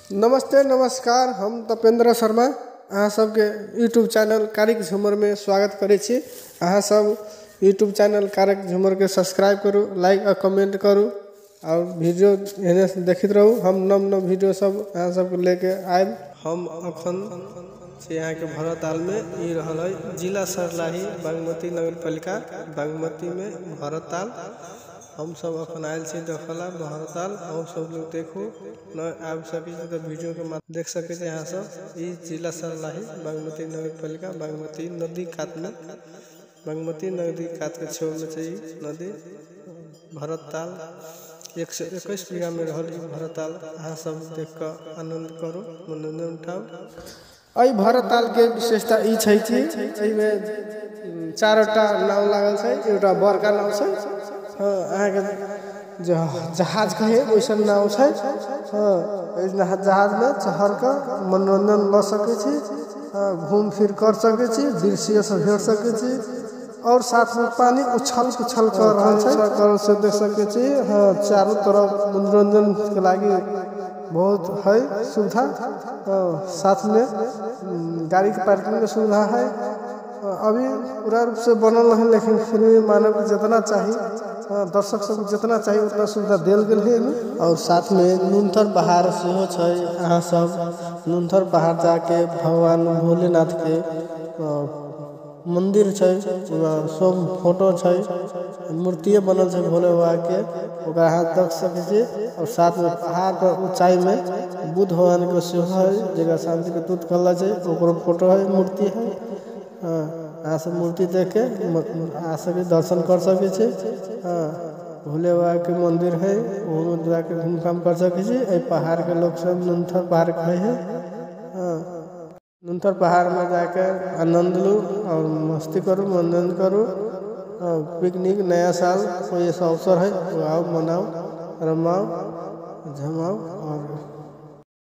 नमस्ते नमस्कार, हम तपेंद्र शर्मा अहाँ सबके यूट्यूब चैनल कारिक झुमर में स्वागत करे छी। अहाँ सब यूट्यूब चैनल कारिक झुमर के सब्सक्राइब करू, लाइक और कमेंट करू और वीडियो एने से देखते रहू। हम नव नव वीडियो सब अहाँ सब लेके आए। हम अखन से यहाँ के भरताल में ई रहल है जिला सरलाही बागमती नगर पालिका बागमती में भरताल। हम सब अखन आयल छी देखला भरताल। हम सब लोग देखू न आब सके तो वीडियो के माध्यम देख सके यहाँ सब ई जिला सरलाही बागमती नगर पालिका बागमती नदी कात में बागमती नदी कात के छेव में छै नदी भरताल 121 बीघा में रहल भरताल। अहाँ सब देख कर आनंद करू, मनोरंजन उठाओ। एहि भरताल के विशेषता ई छै कि एहि में चारटा नाव लागल छै, एउटा बड़का नाव छै अहाँ के जहाज कहे वैसा नाव छै। जहाज में चढ़ कर मनोरंजन ल सके छी, घूम फिर कर सके छी, दृश्य से भेट सके छी और साथ में पानी उछल पुछल कर रहा है कर से देख सके छी। चारों तरफ मनोरंजन के लागी बहुत है सुविधा। साथ में गाड़ी के पार्किंग की सुविधा है। अभी पूरा रूप से बनल है लेकिन फिर भी मानव जितना चाहिए दर्शक सब जितना चाहिए उतना सुविधा दिल गल है। और साथ में नुनथर पहाड़ सेहो छै। अहाँ सब नुनथर पहाड़ जाके भगवान भोलेनाथ के मंदिर छै, सब फोटो छै, मूर्ति बनल छै भोले बाबा के, ओकरा अहाँ देख सके छी। और साथ में पहाड़ पर ऊंचाई में बुद्ध भगवान के सेहो है जगह शांति के दूत कहला छै, ओकरो फोटो है, मूर्ति है। अहाँ सब मूर्ति देख के आ सके दर्शन कर सके छी। भोले बाबा के मंदिर है, वहाँ जाके घूम घाम कर सके छी। ए पहाड़ के लोग सब नुनथर पहाड़ कहे है। नुनथर पहाड़ में जाकर आनंद लो और मस्ती करो, मनोरंजन करो। पिकनिक नया साल कोई ऐसा अवसर है तो आओ, मनाओ, रमाओ, झमाओ और